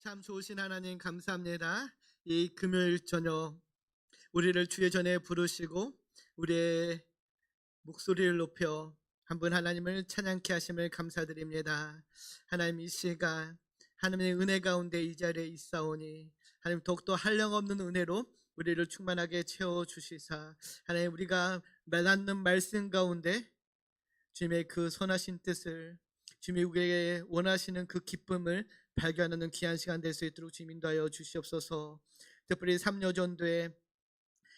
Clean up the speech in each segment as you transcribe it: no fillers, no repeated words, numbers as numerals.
참 좋으신 하나님 감사합니다. 이 금요일 저녁 우리를 주의 전에 부르시고 우리의 목소리를 높여 한 분 하나님을 찬양케 하심을 감사드립니다. 하나님 이 시간 하나님의 은혜 가운데 이 자리에 있사오니 하나님 더욱더 한량없는 은혜로 우리를 충만하게 채워주시사 하나님 우리가 맺는 말씀 가운데 주님의 그 선하신 뜻을 주님이 우리에게 원하시는 그 기쁨을 발견하는 귀한 시간 될 수 있도록 주님 인도하여 주시옵소서. 특별히 삼려전도에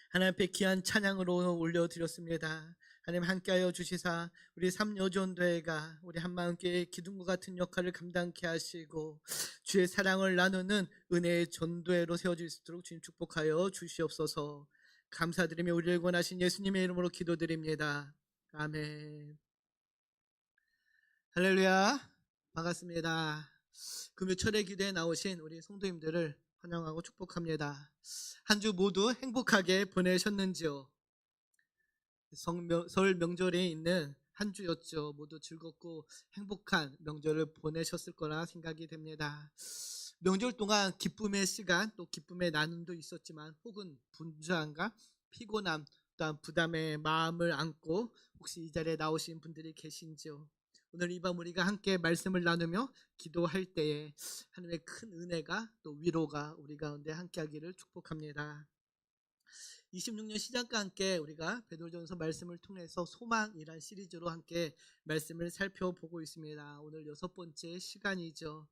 하나님 앞에 귀한 찬양으로 올려드렸습니다. 하나님 함께하여 주시사 우리 삼려전도회가 우리 한마음께 기둥과 같은 역할을 감당케 하시고 주의 사랑을 나누는 은혜의 전도회로 세워질 수 있도록 주님 축복하여 주시옵소서. 감사드리며 우리를 권하신 예수님의 이름으로 기도드립니다. 아멘. 할렐루야, 반갑습니다. 금요 철의 기도에 나오신 우리 성도님들을 환영하고 축복합니다. 한 주 모두 행복하게 보내셨는지요? 설 명절에 있는 한 주였죠. 모두 즐겁고 행복한 명절을 보내셨을 거라 생각이 됩니다. 명절 동안 기쁨의 시간, 또 기쁨의 나눔도 있었지만 혹은 분주함과 피곤함, 또한 부담의 마음을 안고 혹시 이 자리에 나오신 분들이 계신지요? 오늘 이 밤 우리가 함께 말씀을 나누며 기도할 때에 하나님의 큰 은혜가 또 위로가 우리 가운데 함께하기를 축복합니다. 26년 시작과 함께 우리가 베드로전서 말씀을 통해서 소망이란 시리즈로 함께 말씀을 살펴보고 있습니다. 오늘 6번째 시간이죠.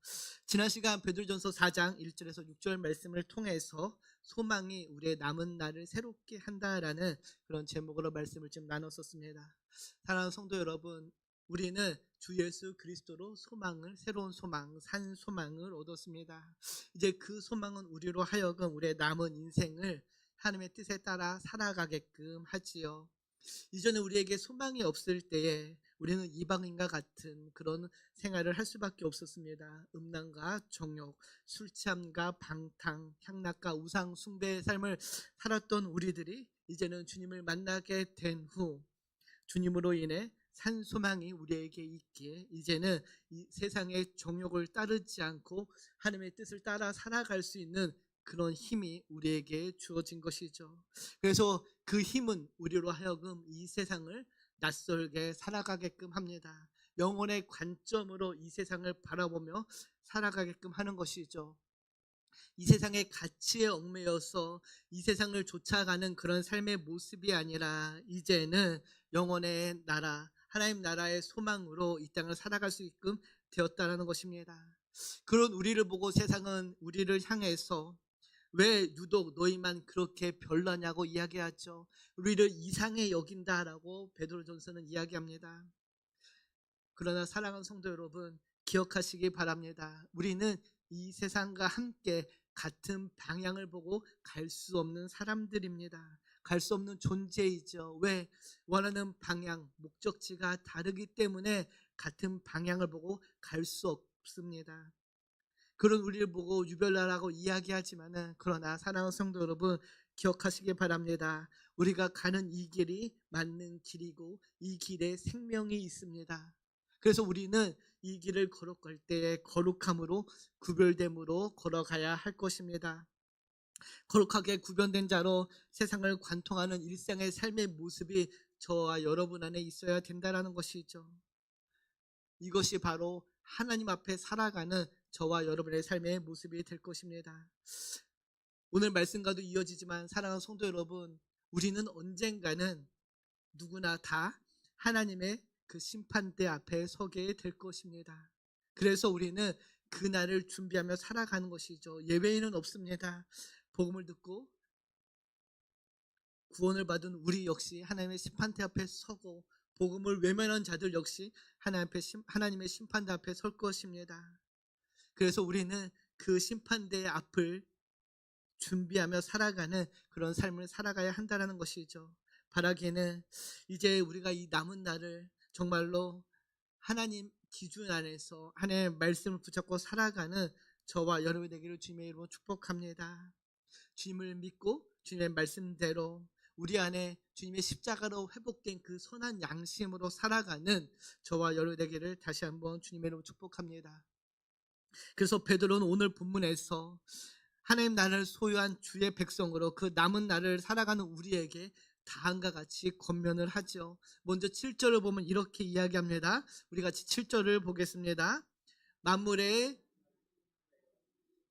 지난 시간 베드로전서 4장 1절에서 6절 말씀을 통해서 소망이 우리의 남은 날을 새롭게 한다라는 그런 제목으로 말씀을 좀 나눴었습니다. 사랑하는 성도 여러분, 우리는 주 예수 그리스도로 소망을, 새로운 소망, 산 소망을 얻었습니다. 이제 그 소망은 우리로 하여금 우리의 남은 인생을 하나님의 뜻에 따라 살아가게끔 하지요. 이전에 우리에게 소망이 없을 때에 우리는 이방인과 같은 그런 생활을 할 수밖에 없었습니다. 음란과 정욕, 술 취함과 방탕, 향락과 우상 숭배의 삶을 살았던 우리들이 이제는 주님을 만나게 된 후 주님으로 인해 산 소망이 우리에게 있기에 이제는 이 세상의 정욕을 따르지 않고 하나님의 뜻을 따라 살아갈 수 있는 그런 힘이 우리에게 주어진 것이죠. 그래서 그 힘은 우리로 하여금 이 세상을 낯설게 살아가게끔 합니다. 영혼의 관점으로 이 세상을 바라보며 살아가게끔 하는 것이죠. 이 세상의 가치에 얽매여서 이 세상을 쫓아가는 그런 삶의 모습이 아니라 이제는 영혼의 나라, 하나님 나라의 소망으로 이 땅을 살아갈 수 있게끔 되었다는 것입니다. 그런 우리를 보고 세상은 우리를 향해서 왜 유독 너희만 그렇게 별나냐고 이야기하죠. 우리를 이상해 여긴다라고 베드로전서는 이야기합니다. 그러나 사랑하는 성도 여러분, 기억하시기 바랍니다. 우리는 이 세상과 함께 같은 방향을 보고 갈 수 없는 사람들입니다. 갈 수 없는 존재이죠. 왜? 원하는 방향, 목적지가 다르기 때문에 같은 방향을 보고 갈 수 없습니다. 그런 우리를 보고 유별나라고 이야기하지만은 그러나 사랑하는 성도 여러분, 기억하시기 바랍니다. 우리가 가는 이 길이 맞는 길이고 이 길에 생명이 있습니다. 그래서 우리는 이 길을 걸어갈 때에 거룩함으로 구별됨으로 걸어가야 할 것입니다. 거룩하게 구별된 자로 세상을 관통하는 일상의 삶의 모습이 저와 여러분 안에 있어야 된다는 것이죠. 이것이 바로 하나님 앞에 살아가는 저와 여러분의 삶의 모습이 될 것입니다. 오늘 말씀과도 이어지지만 사랑하는 성도 여러분, 우리는 언젠가는 누구나 다 하나님의 그 심판대 앞에 서게 될 것입니다. 그래서 우리는 그날을 준비하며 살아가는 것이죠. 예외인은 없습니다. 복음을 듣고 구원을 받은 우리 역시 하나님의 심판대 앞에 서고 복음을 외면한 자들 역시 하나님의 심판대 앞에 설 것입니다. 그래서 우리는 그 심판대의 앞을 준비하며 살아가는 그런 삶을 살아가야 한다는 것이죠. 바라기는 이제 우리가 이 남은 날을 정말로 하나님 기준 안에서 하나님의 말씀을 붙잡고 살아가는 저와 여러분이 되기를 주님의 이름으로 축복합니다. 주님을 믿고 주님의 말씀대로 우리 안에 주님의 십자가로 회복된 그 선한 양심으로 살아가는 저와 여러분 되기를 다시 한번 주님의 이름으로 축복합니다. 그래서 베드로는 오늘 본문에서 하나님 나라를 소유한 주의 백성으로 그 남은 날을 살아가는 우리에게 다음과 같이 권면을 하죠. 먼저 7절을 보면 이렇게 이야기합니다. 우리 같이 7절을 보겠습니다. 만물의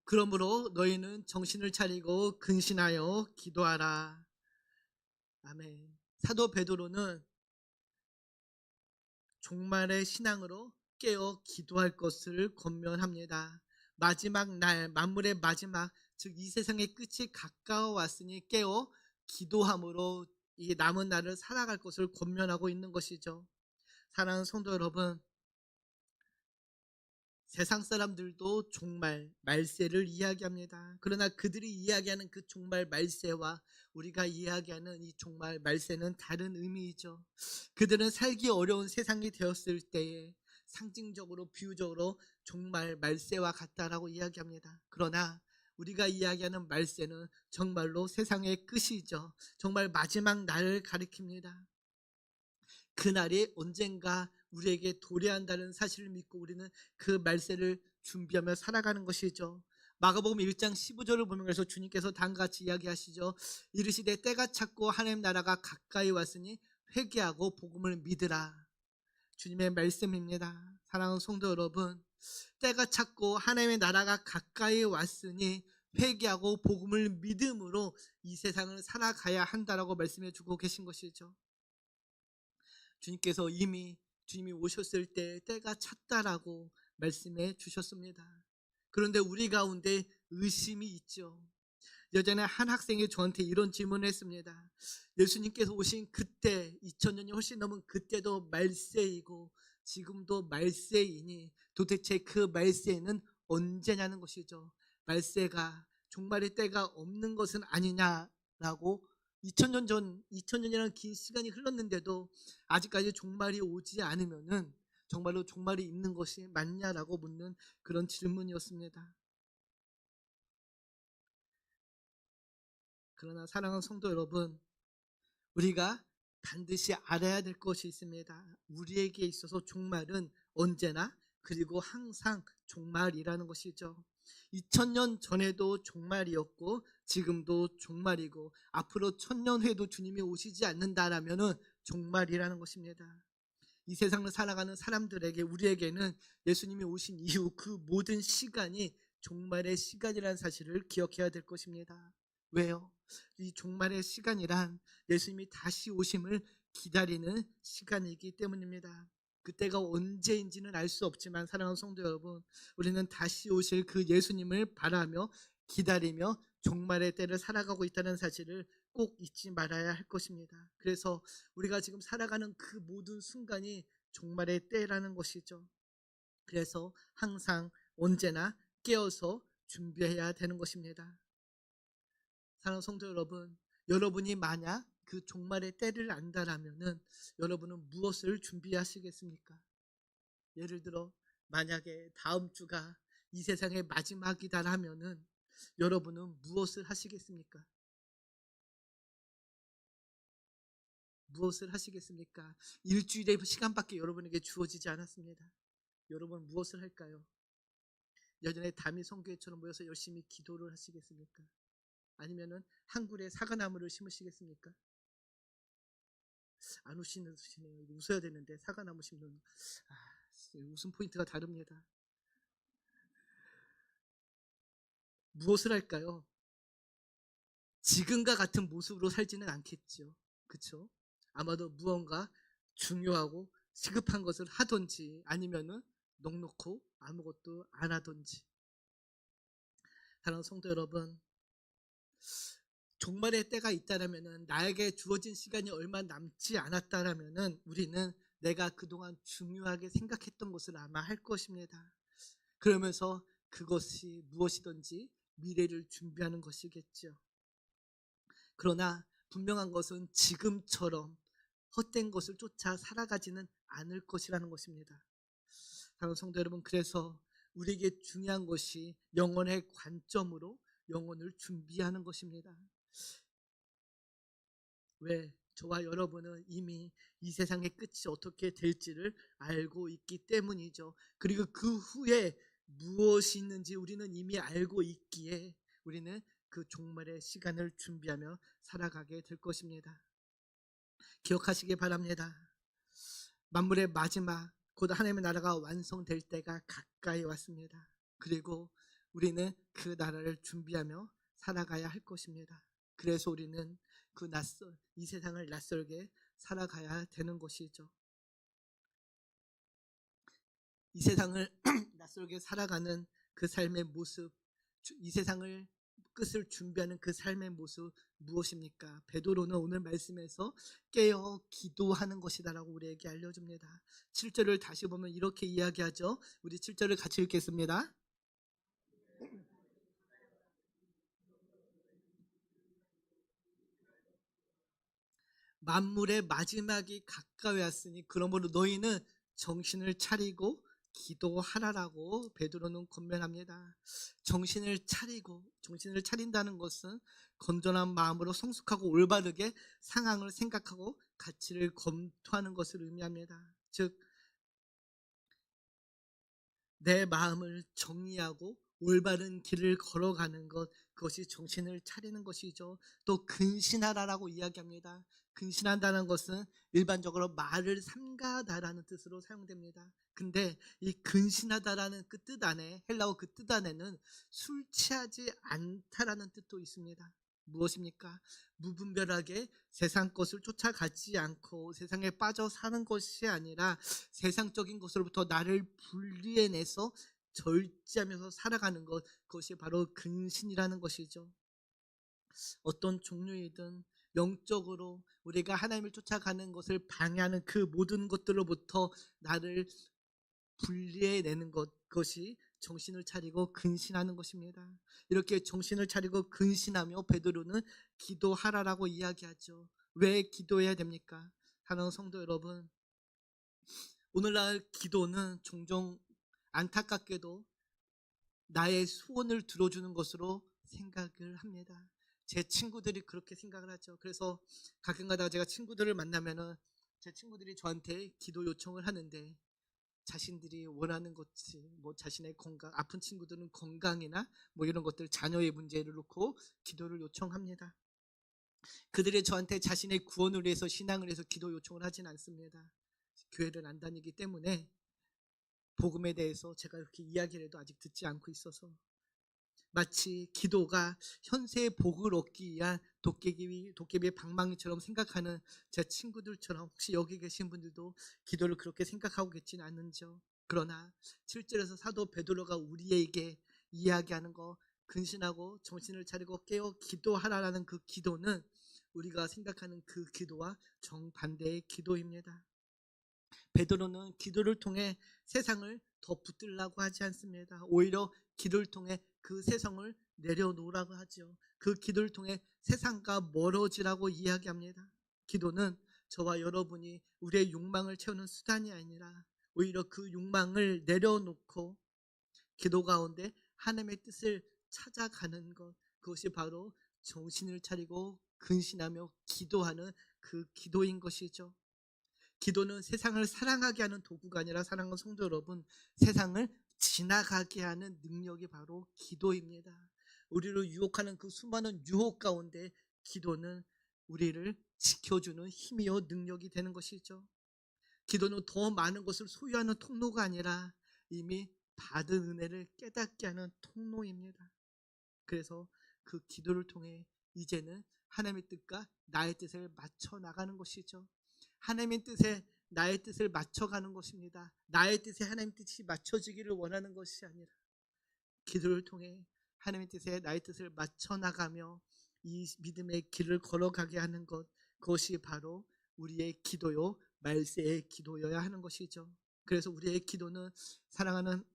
그러므로 너희는 정신을 차리고 근신하여 기도하라. 아멘. 사도 베드로는 종말의 신앙으로 깨어 기도할 것을 권면합니다. 마지막 날, 만물의 마지막, 즉 이 세상의 끝이 가까워 왔으니 깨어 기도함으로 이 남은 날을 살아갈 것을 권면하고 있는 것이죠. 사랑하는 성도 여러분, 세상 사람들도 종말, 말세를 이야기합니다. 그러나 그들이 이야기하는 그 종말 말세와 우리가 이야기하는 이 종말 말세는 다른 의미이죠. 그들은 살기 어려운 세상이 되었을 때에 상징적으로 비유적으로 종말 말세와 같다라고 이야기합니다. 그러나 우리가 이야기하는 말세는 정말로 세상의 끝이죠. 정말 마지막 날을 가리킵니다. 그날이 언젠가 우리에게 도래한다는 사실을 믿고 우리는 그 말세를 준비하며 살아가는 것이죠. 마가복음 1장 15절을 보면 그래서 주님께서 다음과 같이 이야기하시죠. 이르시되 때가 찼고 하나님 나라가 가까이 왔으니 회개하고 복음을 믿으라. 주님의 말씀입니다. 사랑하는 성도 여러분, 때가 찼고 하나님의 나라가 가까이 왔으니 회개하고 복음을 믿음으로 이 세상을 살아가야 한다라고 말씀해 주고 계신 것이죠. 주님께서 이미 주님이 오셨을 때 때가 찼다라고 말씀해 주셨습니다. 그런데 우리 가운데 의심이 있죠. 예전에 한 학생이 저한테 이런 질문을 했습니다. 예수님께서 오신 그때 2000년이 훨씬 넘은 그때도 말세이고 지금도 말세이니 도대체 그 말세는 언제냐는 것이죠. 말세가 종말의 때가 없는 것은 아니냐라고 2000년이라는 긴 시간이 흘렀는데도 아직까지 종말이 오지 않으면은 정말로 종말이 있는 것이 맞냐라고 묻는 그런 질문이었습니다. 그러나 사랑하는 성도 여러분, 우리가 반드시 알아야 될 것이 있습니다. 우리에게 있어서 종말은 언제나 그리고 항상 종말이라는 것이죠. 2000년 전에도 종말이었고 지금도 종말이고 앞으로 1000년 후에도 주님이 오시지 않는다라면 종말이라는 것입니다. 이 세상을 살아가는 사람들에게 우리에게는 예수님이 오신 이후 그 모든 시간이 종말의 시간이라는 사실을 기억해야 될 것입니다. 왜요? 이 종말의 시간이란 예수님이 다시 오심을 기다리는 시간이기 때문입니다. 그때가 언제인지는 알 수 없지만 사랑하는 성도 여러분, 우리는 다시 오실 그 예수님을 바라며 기다리며 종말의 때를 살아가고 있다는 사실을 꼭 잊지 말아야 할 것입니다. 그래서 우리가 지금 살아가는 그 모든 순간이 종말의 때라는 것이죠. 그래서 항상 언제나 깨어서 준비해야 되는 것입니다. 사랑하는 성도 여러분, 여러분이 만약 그 종말의 때를 안다라면은 여러분은 무엇을 준비하시겠습니까? 예를 들어 만약에 다음 주가 이 세상의 마지막이다라면은 여러분은 무엇을 하시겠습니까? 무엇을 하시겠습니까? 일주일의 시간밖에 여러분에게 주어지지 않았습니다. 여러분 무엇을 할까요? 예전에 담임 성교회처럼 모여서 열심히 기도를 하시겠습니까? 아니면은 한 그루의 사과나무를 심으시겠습니까? 안 웃으시네요. 웃어야 되는데 사과나무 심는 웃음 포인트가 다릅니다. 무엇을 할까요? 지금과 같은 모습으로 살지는 않겠죠. 그렇죠? 아마도 무언가 중요하고 시급한 것을 하든지 아니면은 넉넉고 아무것도 안 하든지. 사랑하는 성도 여러분, 종말의 때가 있다라면은 나에게 주어진 시간이 얼마 남지 않았다라면은 우리는 내가 그동안 중요하게 생각했던 것을 아마 할 것입니다. 그러면서 그것이 무엇이든지 미래를 준비하는 것이겠죠. 그러나 분명한 것은 지금처럼 헛된 것을 쫓아 살아가지는 않을 것이라는 것입니다. 사랑하는 성도 여러분, 그래서 우리에게 중요한 것이 영혼의 관점으로 영혼을 준비하는 것입니다. 왜? 저와 여러분은 이미 이 세상의 끝이 어떻게 될지를 알고 있기 때문이죠. 그리고 그 후에 무엇이 있는지 우리는 이미 알고 있기에 우리는 그 종말의 시간을 준비하며 살아가게 될 것입니다. 기억하시기 바랍니다. 만물의 마지막 곧 하나님의 나라가 완성될 때가 가까이 왔습니다. 그리고 우리는 그 나라를 준비하며 살아가야 할 것입니다. 그래서 우리는 이 세상을 낯설게 살아가야 되는 것이죠. 이 세상을 낯설게 살아가는 그 삶의 모습, 이 세상을 끝을 준비하는 그 삶의 모습 무엇입니까? 베드로는 오늘 말씀에서 깨어 기도하는 것이다라고 우리에게 알려줍니다. 7절을 다시 보면 이렇게 이야기하죠. 우리 7절을 같이 읽겠습니다. 만물의 마지막이 가까이 왔으니 그러므로 너희는 정신을 차리고 기도하라라고 베드로는 권면합니다. 정신을 차린다는 것은 건전한 마음으로 성숙하고 올바르게 상황을 생각하고 가치를 검토하는 것을 의미합니다. 즉, 내 마음을 정리하고 올바른 길을 걸어가는 것, 그것이 정신을 차리는 것이죠. 또 근신하라라고 이야기합니다. 근신한다는 것은 일반적으로 말을 삼가다라는 뜻으로 사용됩니다. 근데 이 근신하다라는 그 뜻 안에, 헬라어 그 뜻 안에는 술 취하지 않다라는 뜻도 있습니다. 무엇입니까? 무분별하게 세상 것을 쫓아가지 않고 세상에 빠져 사는 것이 아니라 세상적인 것으로부터 나를 분리해내서 절제하면서 살아가는 것, 그것이 바로 근신이라는 것이죠. 어떤 종류이든 영적으로 우리가 하나님을 쫓아가는 것을 방해하는 그 모든 것들로부터 나를 분리해내는 것, 그것이 정신을 차리고 근신하는 것입니다. 이렇게 정신을 차리고 근신하며 베드로는 기도하라라고 이야기하죠. 왜 기도해야 됩니까? 사랑하는 성도 여러분, 오늘날 기도는 종종 안타깝게도 나의 소원을 들어주는 것으로 생각을 합니다. 제 친구들이 그렇게 생각을 하죠. 그래서 가끔가다 제가 친구들을 만나면은 제 친구들이 저한테 기도 요청을 하는데 자신들이 원하는 것이 뭐 자신의 건강, 아픈 친구들은 건강이나 뭐 이런 것들, 자녀의 문제를 놓고 기도를 요청합니다. 그들이 저한테 자신의 구원을 위해서, 신앙을 위해서 기도 요청을 하진 않습니다. 교회를 안 다니기 때문에 복음에 대해서 제가 이렇게 이야기를 해도 아직 듣지 않고 있어서 마치 기도가 현세의 복을 얻기 위한 도깨비의 방망이처럼 생각하는 제 친구들처럼 혹시 여기 계신 분들도 기도를 그렇게 생각하고 계시는 않는지요? 그러나 7절에서 사도 베드로가 우리에게 이야기하는 거, 근신하고 정신을 차리고 깨어 기도하라라는 그 기도는 우리가 생각하는 그 기도와 정반대의 기도입니다. 베드로는 기도를 통해 세상을 더 붙들라고 하지 않습니다. 오히려 기도를 통해 그 세상을 내려놓으라고 하죠. 그 기도를 통해 세상과 멀어지라고 이야기합니다. 기도는 저와 여러분이 우리의 욕망을 채우는 수단이 아니라 오히려 그 욕망을 내려놓고 기도 가운데 하나님의 뜻을 찾아가는 것, 그것이 바로 정신을 차리고 근신하며 기도하는 그 기도인 것이죠. 기도는 세상을 사랑하게 하는 도구가 아니라, 사랑하는 성도 여러분, 세상을 지나가게 하는 능력이 바로 기도입니다. 우리를 유혹하는 그 수많은 유혹 가운데 기도는 우리를 지켜주는 힘이요 능력이 되는 것이죠. 기도는 더 많은 것을 소유하는 통로가 아니라 이미 받은 은혜를 깨닫게 하는 통로입니다. 그래서 그 기도를 통해 이제는 하나님의 뜻과 나의 뜻을 맞춰 나가는 것이죠. 하나님의 뜻에 나의 뜻을 맞춰가는 것입니다. 나의 뜻에 하나님의 뜻이 맞춰지기를 원하는 것이 아니라 기도를 통해 하나님의 뜻에 나의 뜻을 맞춰 나가며 이 믿음의 길을 걸어가게 하는 것, 그것이 바로 우리의 기도요, 말세의 기도여야 하는 것이죠. 그래서 우리의 기도는 사랑하는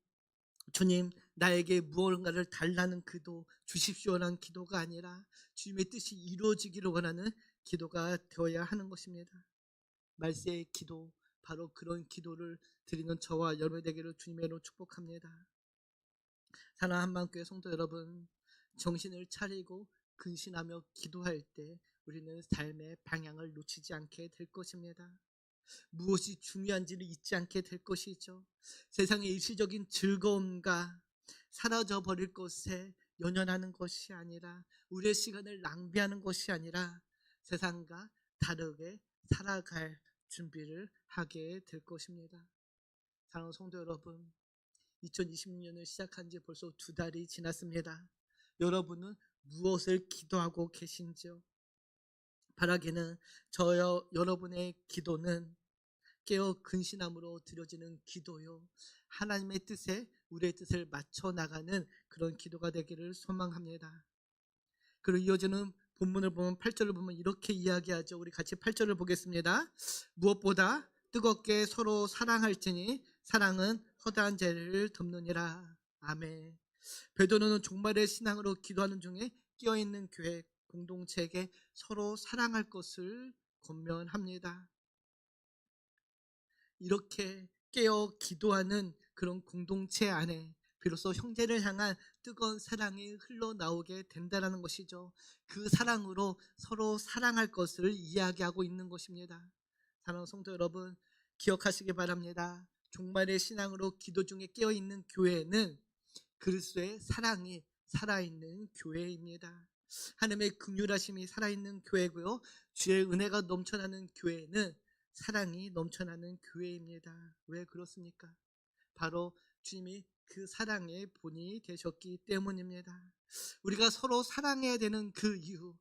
주님, 나에게 무언가를 달라는 기도, 주십시오라는 기도가 아니라 주님의 뜻이 이루어지기를 원하는 기도가 되어야 하는 것입니다. 말세의 기도, 바로 그런 기도를 드리는 저와 여러분 되기를 주님의 이름으로 축복합니다. 사랑하는 한마음교회 성도 여러분, 정신을 차리고 근신하며 기도할 때 우리는 삶의 방향을 놓치지 않게 될 것입니다. 무엇이 중요한지를 잊지 않게 될 것이죠. 세상의 일시적인 즐거움과 사라져 버릴 것에 연연하는 것이 아니라, 우리의 시간을 낭비하는 것이 아니라 세상과 다르게 살아갈 준비를 하게 될 것입니다. 사랑하는 성도 여러분, 2026년을 시작한 지 벌써 2달이 지났습니다. 여러분은 무엇을 기도하고 계신지요? 바라기는 여러분의 기도는 깨어 근신함으로 드려지는 기도요, 하나님의 뜻에 우리의 뜻을 맞춰 나가는 그런 기도가 되기를 소망합니다. 그리고 이어지는 본문을 보면 8절을 보면 이렇게 이야기하죠. 우리 같이 8절을 보겠습니다. 무엇보다 뜨겁게 서로 사랑할지니 사랑은 허다한 죄를 덮느니라. 아멘. 베드로는 종말의 신앙으로 기도하는 중에 끼어있는 교회 공동체에게 서로 사랑할 것을 권면합니다. 이렇게 깨어 기도하는 그런 공동체 안에 비로소 형제를 향한 뜨거운 사랑이 흘러나오게 된다는 것이죠. 그 사랑으로 서로 사랑할 것을 이야기하고 있는 것입니다. 사랑하는 성도 여러분, 기억하시기 바랍니다. 종말의 신앙으로 기도 중에 깨어있는 교회는 그리스도의 사랑이 살아있는 교회입니다. 하나님의 긍휼하심이 살아있는 교회고요, 주의 은혜가 넘쳐나는 교회는 사랑이 넘쳐나는 교회입니다. 왜 그렇습니까? 바로 주님이 그 사랑의 본이 되셨기 때문입니다. 우리가 서로 사랑해야 되는 그 이유,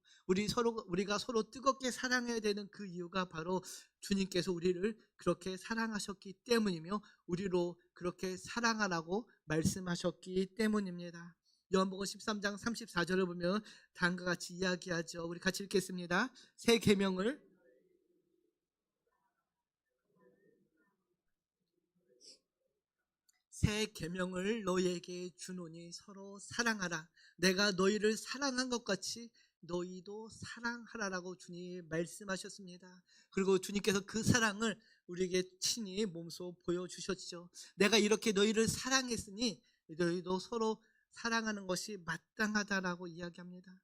우리가 서로 뜨겁게 사랑해야 되는 그 이유가 바로 주님께서 우리를 그렇게 사랑하셨기 때문이며 우리로 그렇게 사랑하라고 말씀하셨기 때문입니다. 요한복음 13장 34절을 보면 다음과 같이 이야기하죠. 우리 같이 읽겠습니다. 새 계명을 너희에게 주노니 서로 사랑하라. 내가 너희를 사랑한 것 같이 너희도 사랑하라라고 주님이 말씀하셨습니다. 그리고 주님께서 그 사랑을 우리에게 친히 몸소 보여주셨죠. 내가 이렇게 너희를 사랑했으니 너희도 서로 사랑하는 것이 마땅하다라고 이야기합니다.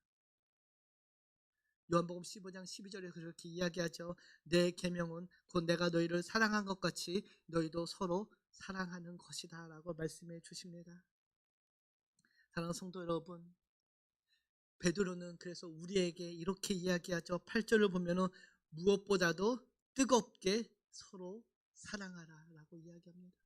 요한복음 15장 12절에 그렇게 이야기하죠. 내 계명은 곧 내가 너희를 사랑한 것 같이 너희도 서로 사랑하는 것이다 라고 말씀해 주십니다. 사랑하는 성도 여러분, 베드로는 그래서 우리에게 이렇게 이야기하죠. 8절을 보면은 무엇보다도 뜨겁게 서로 사랑하라 라고 이야기합니다.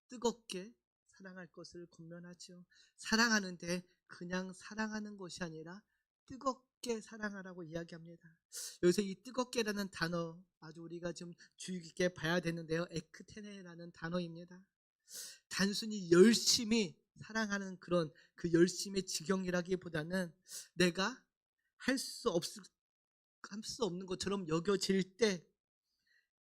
뜨겁게 사랑할 것을 권면하죠. 사랑하는데 그냥 사랑하는 것이 아니라 뜨겁게 사랑하라고 이야기합니다. 여기서 이 뜨겁게라는 단어 아주 우리가 좀 주의 깊게 봐야 되는데요. 에크테네라는 단어입니다. 단순히 열심히 사랑하는 그런 그 열심의 지경이라기보다는 내가 할 수 없는 것처럼 여겨질 때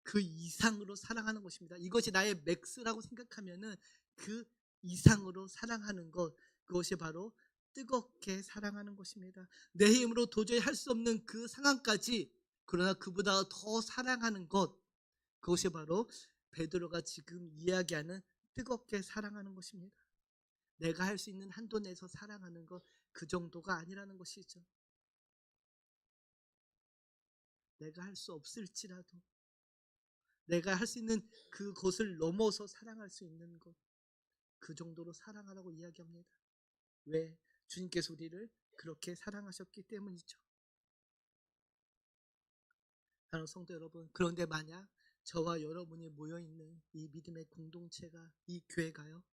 그 이상으로 사랑하는 것입니다. 이것이 나의 맥스라고 생각하면은 그 이상으로 사랑하는 것, 그것이 바로 뜨겁게 사랑하는 것입니다. 내 힘으로 도저히 할 수 없는 그 상황까지, 그러나 그보다 더 사랑하는 것, 그것이 바로 베드로가 지금 이야기하는 뜨겁게 사랑하는 것입니다. 내가 할 수 있는 한도 내에서 사랑하는 것, 그 정도가 아니라는 것이죠. 내가 할 수 없을지라도 내가 할 수 있는 그곳을 넘어서 사랑할 수 있는 것, 그 정도로 사랑하라고 이야기합니다. 왜? 주님께서 우리를 그렇게 사랑하셨기 때문이죠. 사랑하는 성도 여러분, 그런데 만약 저와 여러분이 모여있는 이 믿음의 공동체가, 이 교회가요,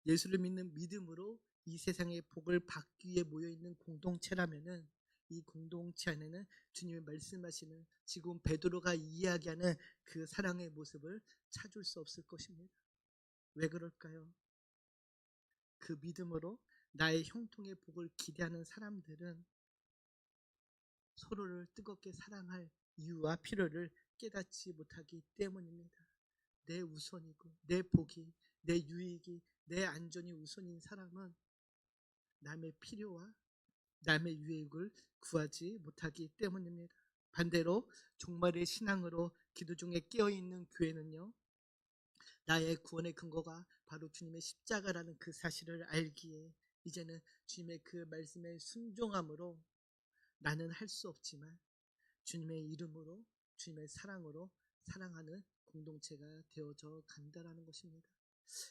예수를 믿는 믿음으로 이 세상의 복을 받기 위해 모여있는 공동체라면은 이 공동체 안에는 주님이 말씀하시는 지금 베드로가 이야기하는 그 사랑의 모습을 찾을 수 없을 것입니다. 왜 그럴까요? 그 믿음으로 나의 형통의 복을 기대하는 사람들은 서로를 뜨겁게 사랑할 이유와 필요를 깨닫지 못하기 때문입니다. 내 우선이고 내 복이, 내 유익이, 내 안전이 우선인 사람은 남의 필요와 남의 유익을 구하지 못하기 때문입니다. 반대로 종말의 신앙으로 기도 중에 깨어있는 교회는요, 나의 구원의 근거가 바로 주님의 십자가라는 그 사실을 알기에 이제는 주님의 그 말씀에 순종함으로 나는 할 수 없지만 주님의 이름으로 주님의 사랑으로 사랑하는 공동체가 되어져 간다라는 것입니다.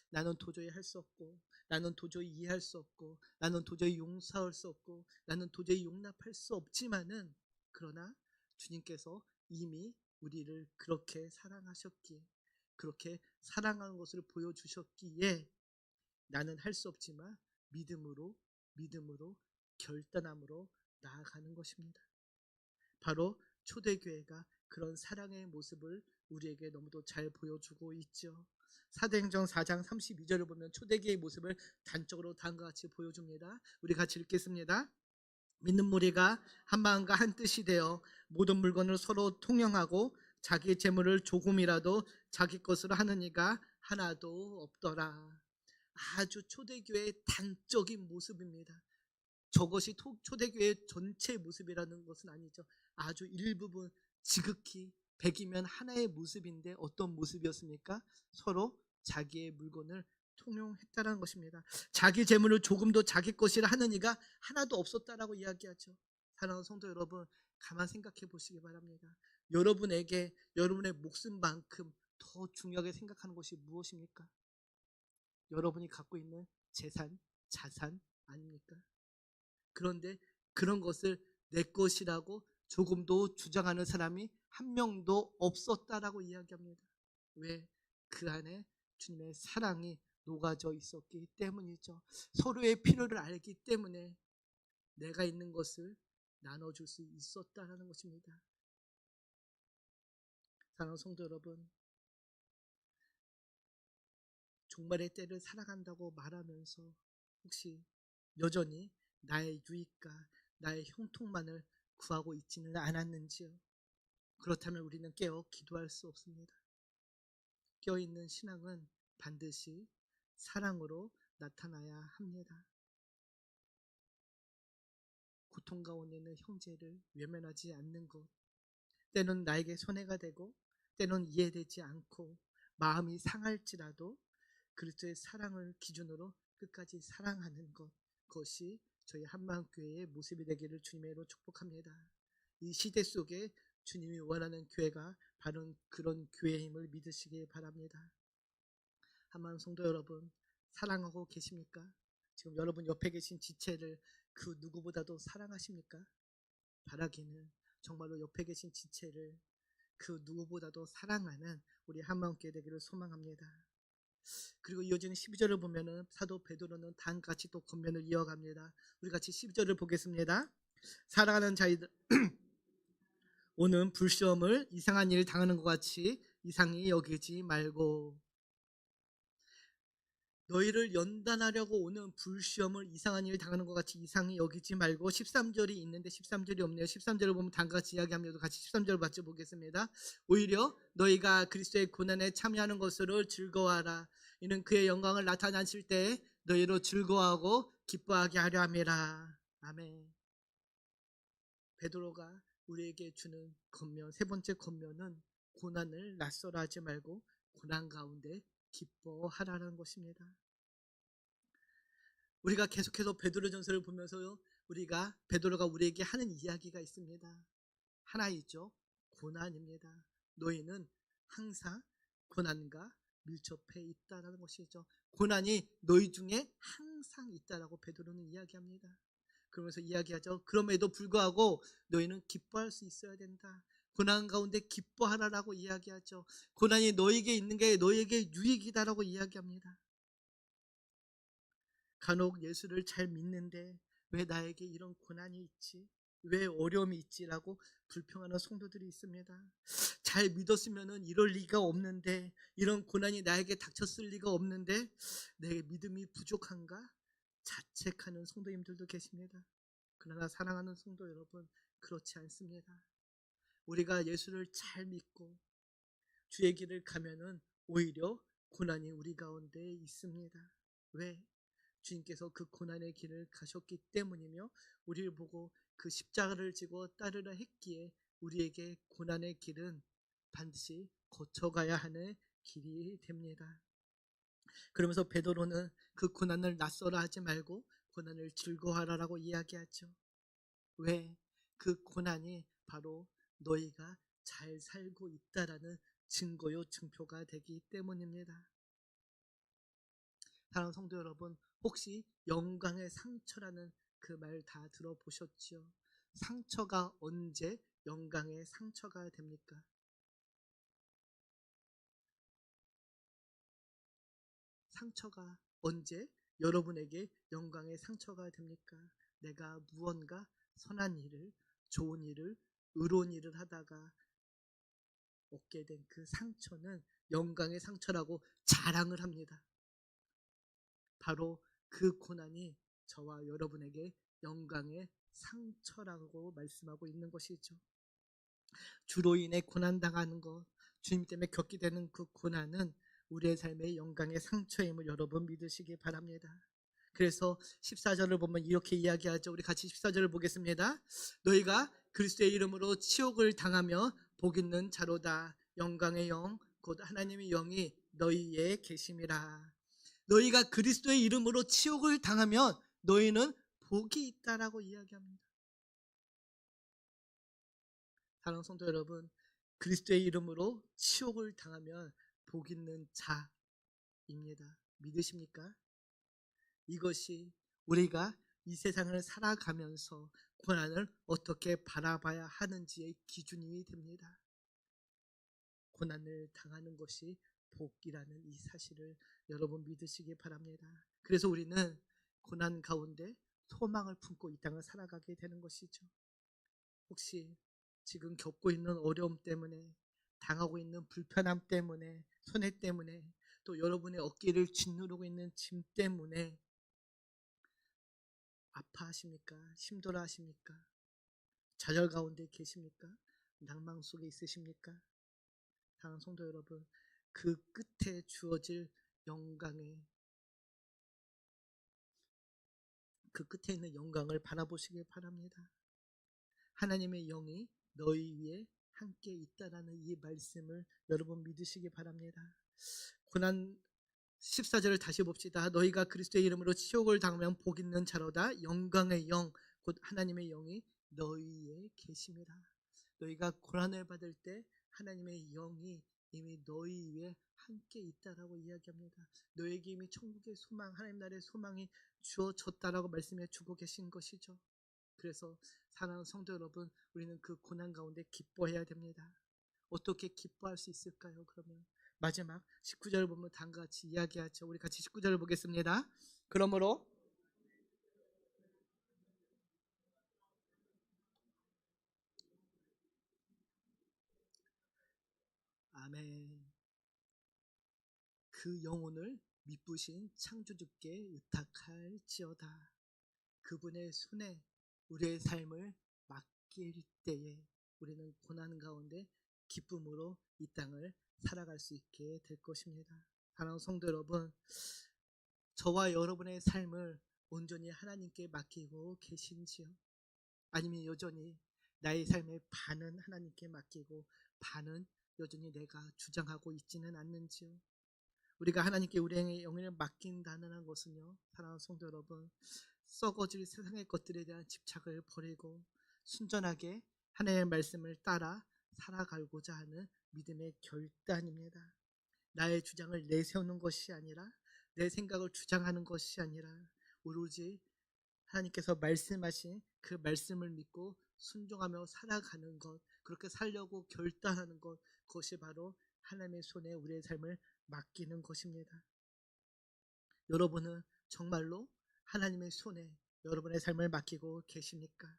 나는 도저히 할 수 없고, 나는 도저히 이해할 수 없고, 나는 도저히 용서할 수 없고, 나는 도저히 용납할 수 없지만은, 그러나 주님께서 이미 우리를 그렇게 사랑하셨기에, 그렇게 사랑하는 것을 보여주셨기에 나는 할 수 없지만 믿음으로 결단함으로 나아가는 것입니다. 바로 초대교회가 그런 사랑의 모습을 우리에게 너무도 잘 보여주고 있죠. 사도행전 4장 32절을 보면 초대교회의 모습을 단적으로 다음과 같이 보여줍니다. 우리 같이 읽겠습니다. 믿는 무리가 한 마음과 한 뜻이 되어 모든 물건을 서로 통용하고 자기 재물을 조금이라도 자기 것으로 하는 이가 하나도 없더라. 아주 초대교회의 단적인 모습입니다. 저것이 초대교회의 전체 모습이라는 것은 아니죠. 아주 일부분, 지극히 100이면 하나의 모습인데 어떤 모습이었습니까? 서로 자기의 물건을 통용했다는 것입니다. 자기 재물을 조금도 자기 것이라 하는 이가 하나도 없었다라고 이야기하죠. 사랑하는 성도 여러분, 가만 생각해 보시기 바랍니다. 여러분에게 여러분의 목숨만큼 더 중요하게 생각하는 것이 무엇입니까? 여러분이 갖고 있는 재산, 자산 아닙니까? 그런데 그런 것을 내 것이라고 조금도 주장하는 사람이 한 명도 없었다라고 이야기합니다. 왜? 그 안에 주님의 사랑이 녹아져 있었기 때문이죠. 서로의 필요를 알기 때문에 내가 있는 것을 나눠줄 수 있었다라는 것입니다. 사랑하는 성도 여러분, 종말의 때를 살아간다고 말하면서 혹시 여전히 나의 유익과 나의 형통만을 구하고 있지는 않았는지요? 그렇다면 우리는 깨어 기도할 수 없습니다. 깨어있는 신앙은 반드시 사랑으로 나타나야 합니다. 고통 가운데 있는 형제를 외면하지 않는 것, 때는 나에게 손해가 되고 때는 이해되지 않고 마음이 상할지라도 그리스도의 사랑을 기준으로 끝까지 사랑하는 것, 그것이 저희 한마음교회의 모습이 되기를 주님의 이름으로 축복합니다. 이 시대 속에 주님이 원하는 교회가 바로 그런 교회임을 믿으시기 바랍니다. 한마음 성도 여러분, 사랑하고 계십니까? 지금 여러분 옆에 계신 지체를 그 누구보다도 사랑하십니까? 바라기는 정말로 옆에 계신 지체를 그 누구보다도 사랑하는 우리 한마음교회 되기를 소망합니다. 그리고 이어지는 12절을 보면은 사도 베드로는 다음같이 또 권면을 이어갑니다. 우리 같이 12절을 보겠습니다. 사랑하는 자이들 오는 불시험을 이상한 일을 당하는 것 같이 이상히 여기지 말고, 너희를 연단하려고 오는 불시험을 이상한 일을 당하는 것 같이 이상히 여기지 말고, 13절이 있는데 13절이 없네요. 13절을 보면 다음과 같이 이야기합니다. 같이 13절을 같이 보겠습니다. 오히려 너희가 그리스도의 고난에 참여하는 것으로 즐거워하라. 이는 그의 영광을 나타나실 때 너희로 즐거워하고 기뻐하게 하려 함이라. 아멘. 베드로가 우리에게 주는 권면, 세 번째 권면은 고난을 낯설어 하지 말고 고난 가운데 기뻐하라는 것입니다. 우리가 계속해서 베드로전서를 보면서요, 우리가 베드로가 우리에게 하는 이야기가 있습니다. 하나 있죠. 고난입니다. 너희는 항상 고난과 밀접해 있다라는 것이죠. 고난이 너희 중에 항상 있다라고 베드로는 이야기합니다. 그러면서 이야기하죠. 그럼에도 불구하고 너희는 기뻐할 수 있어야 된다. 고난 가운데 기뻐하라라고 이야기하죠. 고난이 너에게 있는 게 너에게 유익이다라고 이야기합니다. 간혹 예수를 잘 믿는데 왜 나에게 이런 고난이 있지? 왜 어려움이 있지라고 불평하는 성도들이 있습니다. 잘 믿었으면 이럴 리가 없는데, 이런 고난이 나에게 닥쳤을 리가 없는데 내 믿음이 부족한가? 자책하는 성도님들도 계십니다. 그러나 사랑하는 성도 여러분, 그렇지 않습니다. 우리가 예수를 잘 믿고 주의 길을 가면은 오히려 고난이 우리 가운데 있습니다. 왜? 주님께서 그 고난의 길을 가셨기 때문이며 우리를 보고 그 십자가를 지고 따르라 했기에 우리에게 고난의 길은 반드시 거쳐가야 하는 길이 됩니다. 그러면서 베드로는 그 고난을 낯설어 하지 말고 고난을 즐거워하라고 이야기하죠. 왜? 그 고난이 바로 너희가 잘 살고 있다라는 증거요 증표가 되기 때문입니다. 사랑하는 성도 여러분, 혹시 영광의 상처라는 그 말 다 들어보셨죠? 상처가 언제 영광의 상처가 됩니까? 상처가 언제 여러분에게 영광의 상처가 됩니까? 내가 무언가 선한 일을, 좋은 일을, 의로운 일을 하다가 얻게 된 그 상처는 영광의 상처라고 자랑을 합니다. 바로 그 고난이 저와 여러분에게 영광의 상처라고 말씀하고 있는 것이죠. 주로 인해 고난당하는 것, 주님 때문에 겪게 되는 그 고난은 우리의 삶의 영광의 상처임을 여러분 믿으시기 바랍니다. 그래서 14절을 보면 이렇게 이야기하죠. 우리 같이 14절을 보겠습니다. 너희가 그리스도의 이름으로 치욕을 당하며 복 있는 자로다. 영광의 영 곧 하나님의 영이 너희에 계심이라. 너희가 그리스도의 이름으로 치욕을 당하면 너희는 복이 있다라고 이야기합니다. 사랑하는 성도 여러분, 그리스도의 이름으로 치욕을 당하면 복 있는 자입니다. 믿으십니까? 이것이 우리가 이 세상을 살아가면서 고난을 어떻게 바라봐야 하는지의 기준이 됩니다. 고난을 당하는 것이 복이라는 이 사실을 여러분 믿으시기 바랍니다. 그래서 우리는 고난 가운데 소망을 품고 이 땅을 살아가게 되는 것이죠. 혹시 지금 겪고 있는 어려움 때문에, 당하고 있는 불편함 때문에, 손해 때문에, 또 여러분의 어깨를 짓누르고 있는 짐 때문에 아파하십니까? 힘들어 하십니까? 좌절 가운데 계십니까? 낭망 속에 있으십니까? 사랑하는 성도 여러분, 그 끝에 주어질 영광의, 그 끝에 있는 영광을 바라보시길 바랍니다. 하나님의 영이 너희 위에 함께 있다라는 이 말씀을 여러분 믿으시기 바랍니다. 고난 14절을 다시 봅시다. 너희가 그리스도의 이름으로 치욕을 당하면 복 있는 자로다. 영광의 영 곧 하나님의 영이 너희에 계심이라. 너희가 고난을 받을 때 하나님의 영이 이미 너희 위에 함께 있다라고 이야기합니다. 너에게 이미 천국의 소망, 하나님 나라의 소망이 주어졌다라고 말씀해 주고 계신 것이죠. 그래서 사랑하는 성도 여러분, 우리는 그 고난 가운데 기뻐해야 됩니다. 어떻게 기뻐할 수 있을까요? 그러면 마지막 19절 보면 다음과 같이 이야기하죠. 우리 같이 19절을 보겠습니다. 그러므로 아멘. 그 영혼을 미쁘신 창조주께 의탁할지어다. 그분의 손에 우리의 삶을 맡길 때에 우리는 고난 가운데 기쁨으로 이 땅을 살아갈 수 있게 될 것입니다. 사랑하는 성도 여러분, 저와 여러분의 삶을 온전히 하나님께 맡기고 계신지요? 아니면 여전히 나의 삶의 반은 하나님께 맡기고 반은 여전히 내가 주장하고 있지는 않는지요? 우리가 하나님께 우리의 영혼을 맡긴다는 것은요, 사랑하는 성도 여러분, 썩어질 세상의 것들에 대한 집착을 버리고 순전하게 하나님의 말씀을 따라 살아가고자 하는 믿음의 결단입니다. 나의 주장을 내세우는 것이 아니라, 내 생각을 주장하는 것이 아니라 오로지 하나님께서 말씀하신 그 말씀을 믿고 순종하며 살아가는 것, 그렇게 살려고 결단하는 것, 그것이 바로 하나님의 손에 우리의 삶을 맡기는 것입니다. 여러분은 정말로 하나님의 손에 여러분의 삶을 맡기고 계십니까?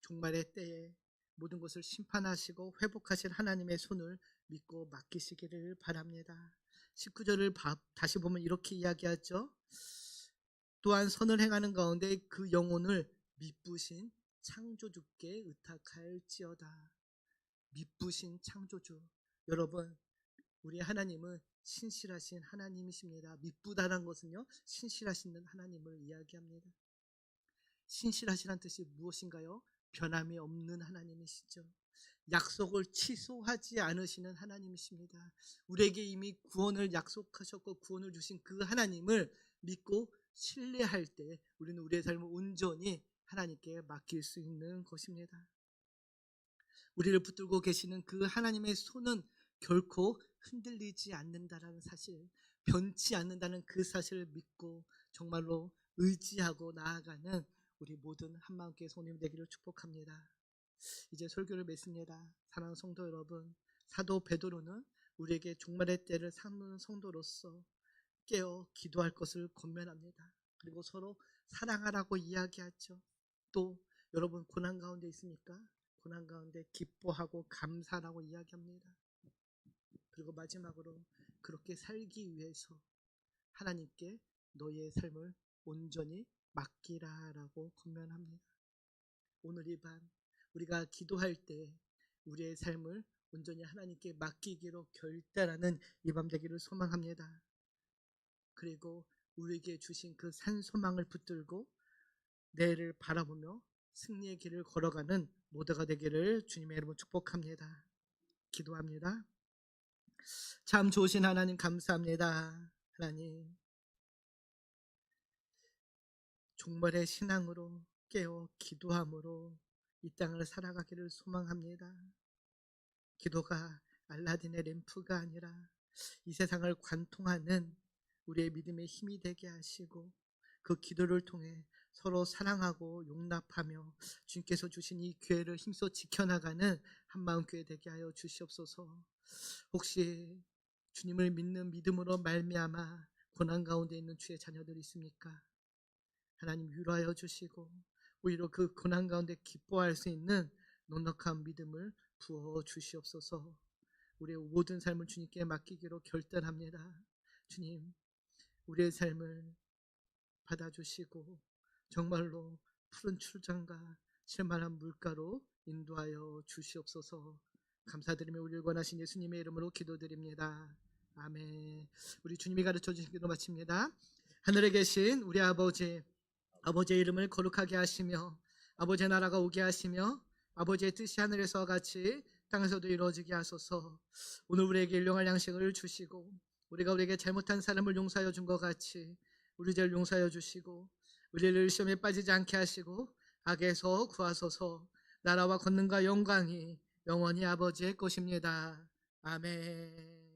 종말의 때에 모든 것을 심판하시고 회복하실 하나님의 손을 믿고 맡기시기를 바랍니다. 19절을 다시 보면 이렇게 이야기하죠. 또한 선을 행하는 가운데 그 영혼을 미쁘신 창조주께 의탁할지어다. 미쁘신 창조주. 여러분, 우리 하나님은 신실하신 하나님이십니다. 미쁘다는 것은요, 신실하신 하나님을 이야기합니다. 신실하시란 뜻이 무엇인가요? 변함이 없는 하나님이시죠. 약속을 취소하지 않으시는 하나님이십니다. 우리에게 이미 구원을 약속하셨고 구원을 주신 그 하나님을 믿고 신뢰할 때 우리는 우리의 삶을 온전히 하나님께 맡길 수 있는 것입니다. 우리를 붙들고 계시는 그 하나님의 손은 결코 흔들리지 않는다라는 사실, 변치 않는다는 그 사실을 믿고 정말로 의지하고 나아가는 우리 모든 한마음교회 성도님 되기를 축복합니다. 이제 설교를 맺습니다. 사랑하는 성도 여러분, 사도 베드로는 우리에게 종말의 때를 삼는 성도로서 깨어 기도할 것을 권면합니다. 그리고 서로 사랑하라고 이야기하죠. 또 여러분 고난 가운데 있습니까? 고난 가운데 기뻐하고 감사하라고 이야기합니다. 그리고 마지막으로 그렇게 살기 위해서 하나님께 너의 삶을 온전히 맡기라라고 권면합니다. 오늘 이 밤 우리가 기도할 때 우리의 삶을 온전히 하나님께 맡기기로 결단하는 이 밤 되기를 소망합니다. 그리고 우리에게 주신 그 산소망을 붙들고 내일을 바라보며 승리의 길을 걸어가는 모두가 되기를 주님의 이름으로 축복합니다. 기도합니다. 참 좋으신 하나님 감사합니다. 하나님, 종말의 신앙으로 깨어 기도함으로 이 땅을 살아가기를 소망합니다. 기도가 알라딘의 램프가 아니라 이 세상을 관통하는 우리의 믿음의 힘이 되게 하시고 그 기도를 통해 서로 사랑하고 용납하며 주님께서 주신 이 교회를 힘써 지켜나가는 한마음교회 되게 하여 주시옵소서. 혹시 주님을 믿는 믿음으로 말미암아 고난 가운데 있는 주의 자녀들이 있습니까? 하나님 위로하여 주시고 오히려 그 고난 가운데 기뻐할 수 있는 넉넉한 믿음을 부어 주시옵소서. 우리의 모든 삶을 주님께 맡기기로 결단합니다. 주님, 우리의 삶을 받아주시고 정말로 푸른 출장과 쉴만한 물가로 인도하여 주시옵소서. 감사드리며 우리를 권하신 예수님의 이름으로 기도드립니다. 아멘. 우리 주님이 가르쳐 주신 기도 마칩니다. 하늘에 계신 우리 아버지, 아버지의 이름을 거룩하게 하시며 아버지의 나라가 오게 하시며 아버지의 뜻이 하늘에서와 같이 땅에서도 이루어지게 하소서. 오늘 우리에게 일용할 양식을 주시고 우리가 우리에게 잘못한 사람을 용서하여 준 것 같이 우리 죄를 용서하여 주시고 우리를 시험에 빠지지 않게 하시고 악에서 구하소서. 나라와 권능과 영광이 영원히 아버지의 것입니다. 아멘.